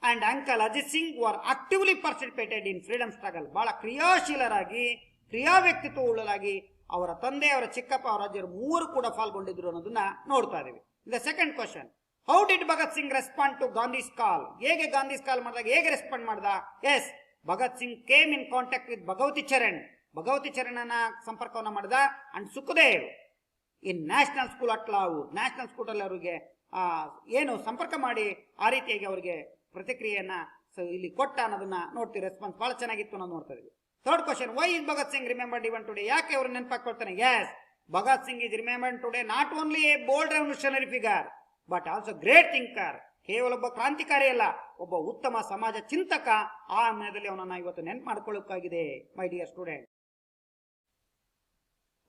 and uncle Ajit Singh were actively participated in freedom struggle. ಬಹಳ ಕ್ರಿಯಾಶೀಲರಾಗಿ, ಕ್ರಿಯಾ ವ್ಯಕ್ತಿತ್ವ ಉಳ್ಳಲಾಗಿ ಅವರ ತಂದೆ, ಅವರ ಚಿಕ್ಕಪ್ಪ, ಅವರ ಅಜ್ಜರು ಮೂವರು ಕೂಡ ಪಾಲ್ಗೊಂಡಿದ್ರು ಅನ್ನೋದನ್ನ ನೋಡ್ತಾ ಇದೀವಿ. The second question, how did Bhagat Singh respond to Gandhi's call? ಹೇಗೆ ಗಾಂಧೀಸ್ ಕಾಲ್ ಮಾಡಿದಾಗ ಹೇಗೆ ರೆಸ್ಪಾಂಡ್ ಮಾಡ್ದ? Yes, Bhagat Singh came in contact with Bhagwati Charan. Bhagwati ಚರಣನ ಸಂಪರ್ಕವನ್ನ ಮಾಡಿದ. And Sukhdev in national school at Lahore. National school ಅಲ್ಲಿ ಅವರಿಗೆ ಏನು ಸಂಪರ್ಕ ಮಾಡಿ ಆ ರೀತಿಯಾಗಿ ಅವರಿಗೆ ಪ್ರತಿಕ್ರಿಯೆಯನ್ನ ಇಲ್ಲಿ ಕೊಟ್ಟ ಅನ್ನೋದನ್ನ ನೋಡ್ತೀವಿ. ರೆಸ್ಪಾನ್ಸ್ ಬಹಳ ಚೆನ್ನಾಗಿತ್ತು ಅನ್ನೋದು ನೋಡ್ತಾ ಇದೀವಿ. Third question, why is Bhagat Singh remembered even today? ಯಾಕೆ ಅವರು ನೆನಪಾಕೊಳ್ತಾನೆ? Yes, Bhagat Singh is remembered today not only a bold revolutionary figure, but also great thinker. ಕೇವಲ ಒಬ್ಬ ಕ್ರಾಂತಿಕಾರಿ ಅಲ್ಲ, ಒಬ್ಬ ಉತ್ತಮ ಸಮಾಜ ಚಿಂತಕ. ಆ ಸಮಯದಲ್ಲಿ ಅವನನ್ನ ಇವತ್ತು ನೆನ್ಪು ಮಾಡ್ಕೊಳ್ಳೋಕ್ಕಾಗಿದೆ my dear student.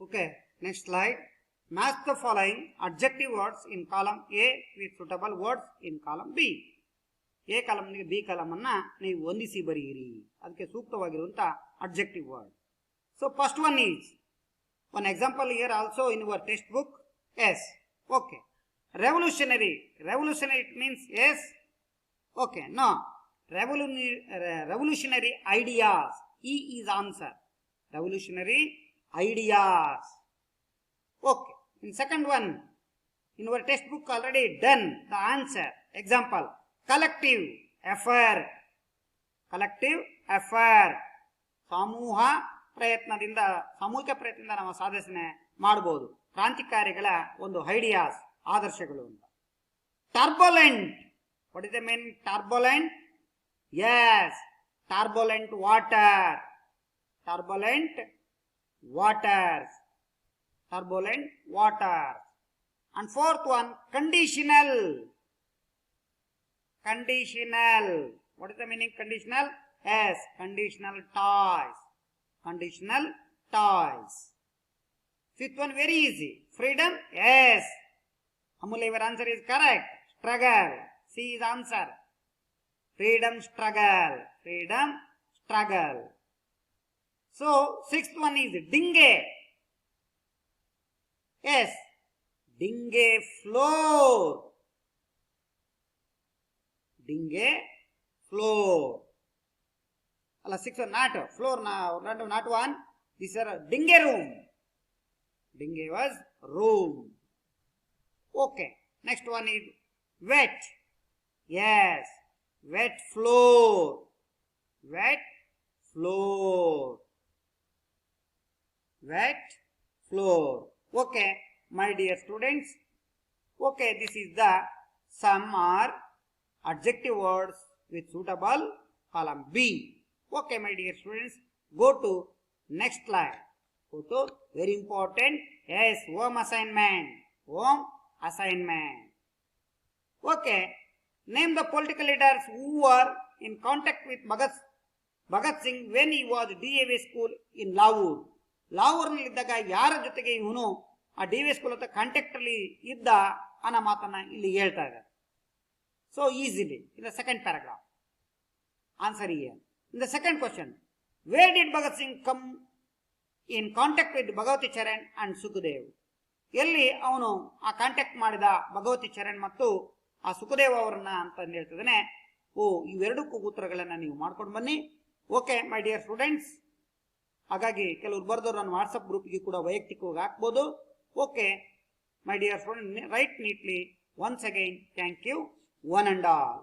Okay, next slide. Match the following adjective words in column A with suitable words in column B. A ಕಾಲಮ್ನಿಗೆ ಬಿ ಕಾಲಮ್ ಅನ್ನ ನೀವು ಹೊಂದಿಸಿ ಬರೆಯಿರಿ, ಅದಕ್ಕೆ ಸೂಕ್ತವಾಗಿರುವಂತ adjective word. So first one is one example here also in your textbook. Yes, okay. Revolutionary it means yes, okay, no. Revolutionary ideas, E is answer. Revolutionary ideas, okay. In second one, in our textbook already done the answer. Example, collective effort. ಸಾಮೂಹಿಕ ಪ್ರಯತ್ನದಿಂದ ನಾವು ಸಾಧನೆ ಮಾಡಬಹುದು. ಕ್ರಾಂತಿಕಾರಿಗಳ ಒಂದು ideas, ಆದರ್ಶಗಳು ಅಂತ. Turbulent, what is the mean turbulent? yes, turbulent water. And fourth one, conditional. What is the meaning conditional? yes, conditional toys. Fifth one, very easy, freedom. yes, Amulya, your answer is correct. Struggle, C is answer. Freedom struggle. So sixth one is dingue. yes, dingue floor. ಅಲ್ಲ, six one, not floor, not one. These are dingue room. Dingue was room. Okay, next one is wet. yes, wet floor. Okay, my dear students, okay, this is the some are adjective words with suitable column B. Okay, my dear students, go to next slide. Very important, yes, home assignment. Okay, name the political leaders who were in contact with Bhagat Singh when he was DAV school in Lahore. ಲಾಹೋರ್ನಲ್ಲಿದ್ದಾಗ ಯಾರ ಜೊತೆಗೆ ಇವನು ಆ DAV school ಹತ್ರ contact ಅಲ್ಲಿ ಇದ್ದ ಅನ್ನೋ ಮಾತನ್ನ ಇಲ್ಲಿ ಹೇಳ್ತಾ ಇದ್ದಾರೆ. So easily in the second paragraph answer here. In the second question, where did Bhagat Singh come in contact with Bhagavati Charan and Sukhdev? ಎಲ್ಲಿ ಅವನು ಆ ಕಾಂಟ್ಯಾಕ್ಟ್ ಮಾಡಿದ ಭಗವತಿ ಚರಣ್ ಮತ್ತು ಆ ಸುಖದೇವ್ ಅವರನ್ನ ಅಂತ ಹೇಳ್ತಿದ್ದಾನೆ. ಇವೆರಡಕ್ಕೂ ಉತ್ತರಗಳನ್ನ ನೀವು ಮಾಡ್ಕೊಂಡು ಬನ್ನಿ. ಓಕೆ ಮೈ ಡಿಯರ್ ಸ್ಟೂಡೆಂಟ್ಸ್, ಹಾಗಾಗಿ ಕೆಲವರು ಬರೆದವರು ನನ್ನ ವಾಟ್ಸಪ್ ಗ್ರೂಪ್ಗೆ ಕೂಡ ವೈಯಕ್ತಿಕವಾಗಿ ಹಾಕ್ಬೋದು. Okay my dear student, write neatly. Once again thank you one and all.